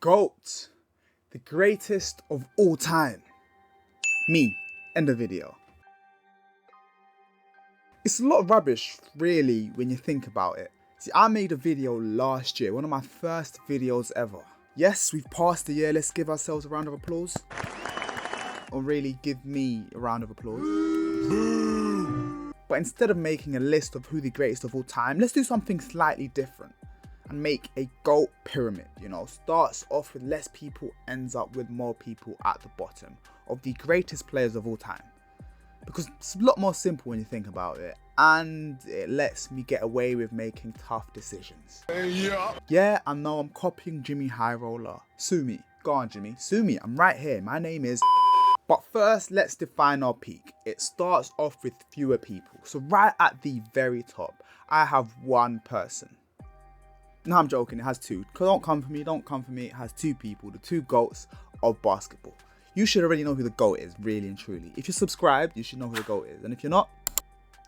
GOAT, the greatest of all time. Me, end of video. It's a lot of rubbish, really, when you think about it. See, I made a video last year, one of my first videos ever. Yes, we've passed the year, let's give ourselves a round of applause. Or really, give me a round of applause. But instead of making a list of who the greatest of all time, let's do something slightly different. And make a GOAT pyramid, starts off with less people, ends up with more people at the bottom of the greatest players of all time. Because it's a lot more simple when you think about it, and it lets me get away with making tough decisions. Yeah, I know I'm copying Jimmy High Roller. Sue me. Go on, Jimmy. Sue me. I'm right here. My name is... But first, let's define our peak. It starts off with fewer people. So right at the very top, I have one person. No, I'm joking, it has two. Don't come for me, it has two people, the two GOATs of basketball. You should already know who the GOAT is, really and truly. If you're subscribed, you should know who the GOAT is. And if you're not,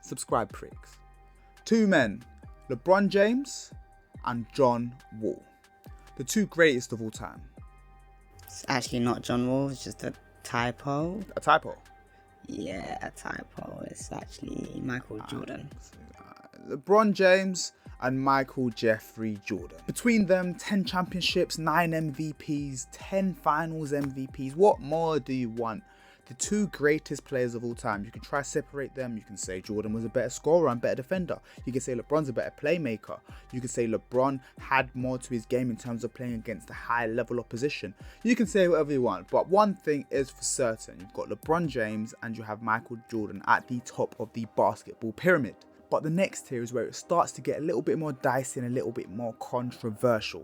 subscribe, pricks. Two men, LeBron James and John Wall. The two greatest of all time. It's actually not John Wall, it's just a typo. A typo? Yeah, a typo. It's actually Michael Jordan. LeBron James and Michael Jeffrey Jordan. Between them, 10 championships, 9 MVPs, 10 finals MVPs. What more do you want? The two greatest players of all time. You can try to separate them. You can say Jordan was a better scorer and better defender. You can say LeBron's a better playmaker. You can say LeBron had more to his game in terms of playing against a high level opposition. You can say whatever you want, but one thing is for certain. You've got LeBron James and you have Michael Jordan at the top of the basketball pyramid. But the next tier is where it starts to get a little bit more dicey and a little bit more controversial.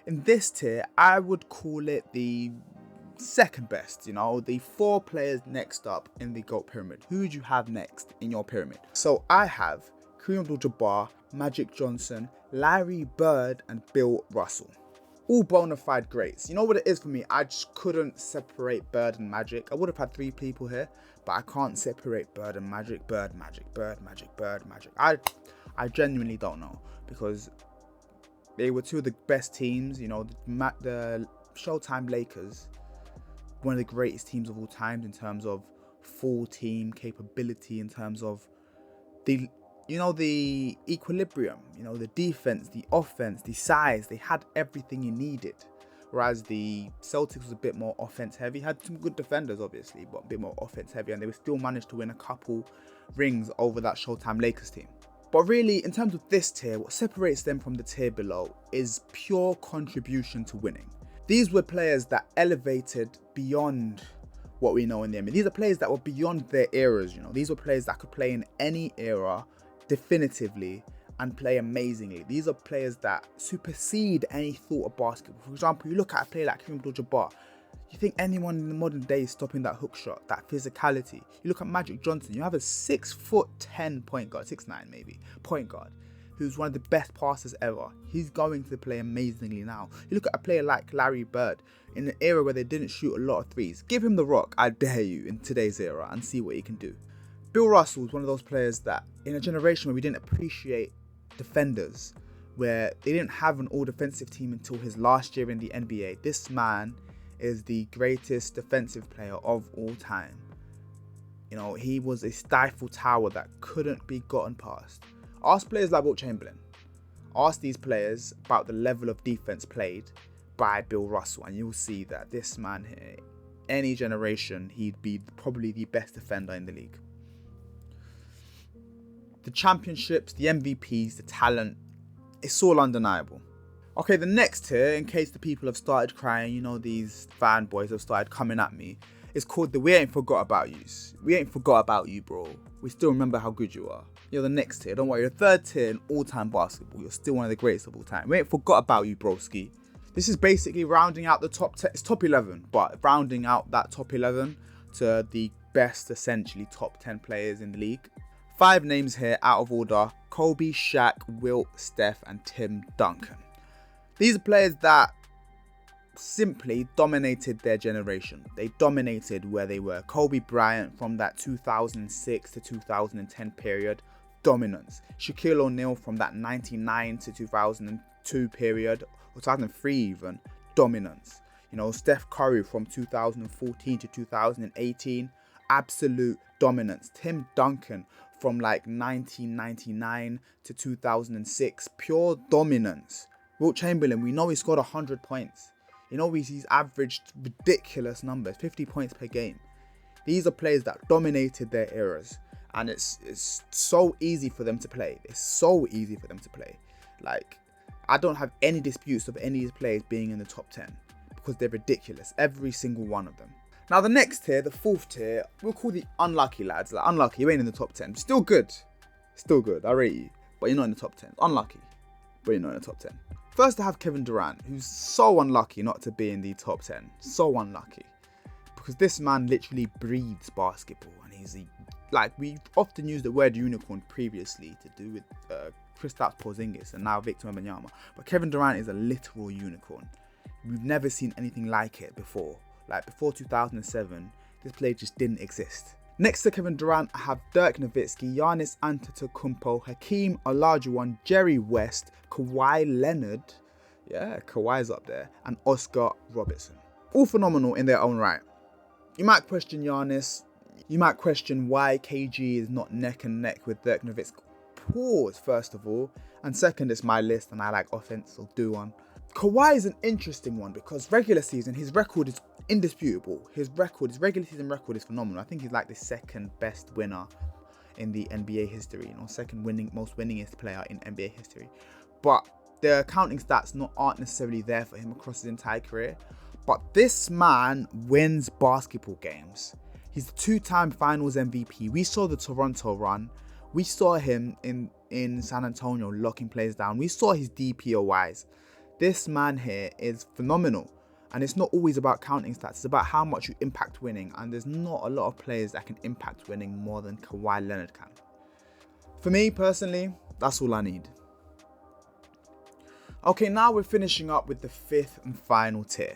In this tier, I would call it the second best, the 4 players next up in the GOAT pyramid. Who would you have next in your pyramid? So I have Kareem Abdul-Jabbar, Magic Johnson, Larry Bird and Bill Russell. All bona fide greats. You know what it is for me? I just couldn't separate Bird and Magic. I would have had 3 people here, but I can't separate Bird and Magic. Bird, Magic, Bird, Magic, Bird, Magic. I genuinely don't know, because they were 2 of the best teams. The Showtime Lakers, one of the greatest teams of all time in terms of full team capability, in terms of the equilibrium, the defense, the offense, the size. They had everything you needed. Whereas the Celtics was a bit more offense heavy. Had some good defenders, obviously, but a bit more offense heavy. And they were still managed to win a couple rings over that Showtime Lakers team. But really, in terms of this tier, what separates them from the tier below is pure contribution to winning. These were players that elevated beyond what we know in the NBA. These are players that were beyond their eras. These were players that could play in any era definitively and play amazingly. These are players that supersede any thought of basketball. For example, you look at a player like Kareem Abdul-Jabbar, you think anyone in the modern day is stopping that hook shot, that physicality. You look at Magic Johnson, you have a 6'10" point guard, 6'9" maybe, point guard, who's one of the best passers ever. He's going to play amazingly now. You look at a player like Larry Bird, in an era where they didn't shoot a lot of threes. Give him the rock, I dare you, in today's era, and see what he can do. Bill Russell is one of those players that, in a generation where we didn't appreciate defenders, where they didn't have an all-defensive team until his last year in the NBA, this man is the greatest defensive player of all time. He was a stifle tower that couldn't be gotten past. Ask players like Wilt Chamberlain. Ask these players about the level of defense played by Bill Russell, and you'll see that this man here, any generation, he'd be probably the best defender in the league. The championships, the MVPs, the talent, it's all undeniable. Okay, the next tier, in case the people have started crying, these fanboys have started coming at me, it's called the We Ain't Forgot About Yous. We ain't forgot about you, bro. We still remember how good you are. You're the next tier, don't worry. Your third tier in all-time basketball. You're still one of the greatest of all time. We ain't forgot about you, broski. This is basically rounding out the top 10. It's top 11, but rounding out that top 11 to the best, essentially, top 10 players in the league. 5 names here out of order: Kobe, Shaq, Wilt, Steph and Tim Duncan. These are players that simply dominated their generation. They dominated where they were. Kobe Bryant, from that 2006 to 2010 period, dominance. Shaquille O'Neal, from that 99 to 2002 period, or 2003 even, dominance. You know, Steph Curry from 2014 to 2018, absolute dominance. Tim Duncan from like 1999 to 2006, pure dominance. Wilt Chamberlain, we know he scored 100 points. You know, he's averaged ridiculous numbers, 50 points per game. These are players that dominated their eras, and it's so easy for them to play. It's so easy for them to play. Like, I don't have any disputes of any of these players being in the top 10 because they're ridiculous, every single one of them. Now, the next tier, the fourth tier, we'll call the unlucky lads. Like, unlucky, you ain't in the top 10. Still good, I rate you, but you're not in the top 10. Unlucky, but you're not in the top 10. First, I have Kevin Durant, who's so unlucky not to be in the top 10. So unlucky. Because this man literally breathes basketball, and like, we often used the word unicorn previously to do with Kristaps Porzingis and now Victor Wembanyama, but Kevin Durant is a literal unicorn. We've never seen anything like it before. Like, before 2007, this player just didn't exist. Next to Kevin Durant, I have Dirk Nowitzki, Giannis Antetokounmpo, Hakeem Olajuwon, Jerry West, Kawhi Leonard, yeah, Kawhi's up there, and Oscar Robertson. All phenomenal in their own right. You might question Giannis. You might question why KG is not neck and neck with Dirk Nowitzki. Pause, first of all. And second, it's my list and I like offense, so do one. Kawhi is an interesting one because regular season, his record is indisputable. His regular season record is phenomenal. I think he's like the second best winner in the NBA history, you know, most winningest player in NBA history. But the counting stats aren't necessarily there for him across his entire career. But this man wins basketball games. He's the two-time Finals MVP. We saw the Toronto run. We saw him in San Antonio locking players down. We saw his DPOYs. This man here is phenomenal. And it's not always about counting stats. It's about how much you impact winning. And there's not a lot of players that can impact winning more than Kawhi Leonard can. For me, personally, that's all I need. Okay, now we're finishing up with the fifth and final tier.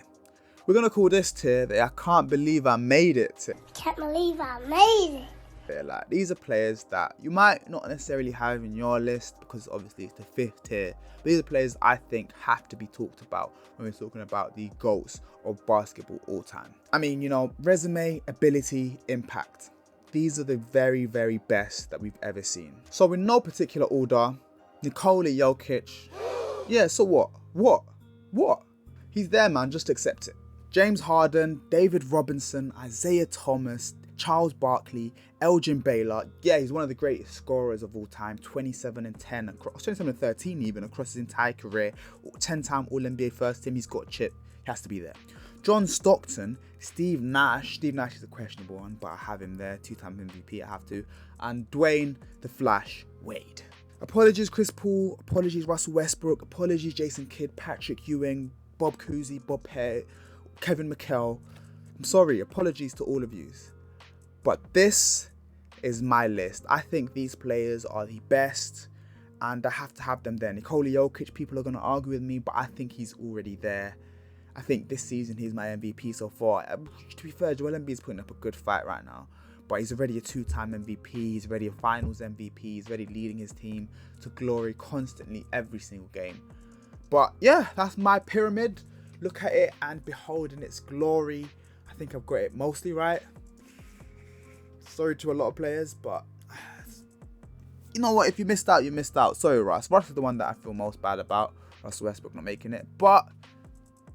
We're going to call this tier the I can't believe I made it tier. Can't believe I made it. Like, these are players that you might not necessarily have in your list because obviously it's the fifth tier. But these are players I think have to be talked about when we're talking about the GOATs of basketball all time. I mean, you know, resume, ability, impact. These are the very, very best that we've ever seen. So in no particular order, Nikola Jokic. Yeah, so what? What? He's there, man. Just accept it. James Harden, David Robinson, Isaiah Thomas, Charles Barkley, Elgin Baylor. Yeah, he's one of the greatest scorers of all time. 27 and 10, 27 and 13 even across his entire career. 10-time All-NBA first team. He's got a chip. He has to be there. John Stockton, Steve Nash. Steve Nash is a questionable one, but I have him there. 2-time MVP, I have to. And Dwayne the Flash Wade. Apologies, Chris Paul. Apologies, Russell Westbrook. Apologies, Jason Kidd, Patrick Ewing, Bob Cousy, Bob Pettit, Kevin McHale. I'm sorry. Apologies to all of you. But this is my list. I think these players are the best, and I have to have them there. Nikola Jokic, people are going to argue with me, but I think he's already there. I think this season he's my MVP so far. To be fair, Joel Embiid is putting up a good fight right now, but he's already a 2-time MVP. He's already a Finals MVP. He's already leading his team to glory constantly every single game. But yeah, that's my pyramid. Look at it and behold in its glory. I think I've got it mostly right. Sorry to a lot of players, but you know what? If you missed out, you missed out. Sorry, Russ. Russ is the one that I feel most bad about. Russell Westbrook not making it. But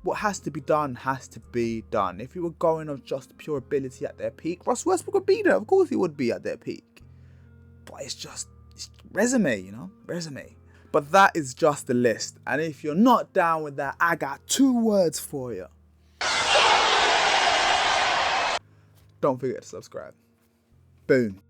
what has to be done has to be done. If you were going on just pure ability at their peak, Russell Westbrook would be there. Of course he would be at their peak. But it's resume, you know? Resume. But that is just the list. And if you're not down with that, I got 2 words for you. Don't forget to subscribe. Boom.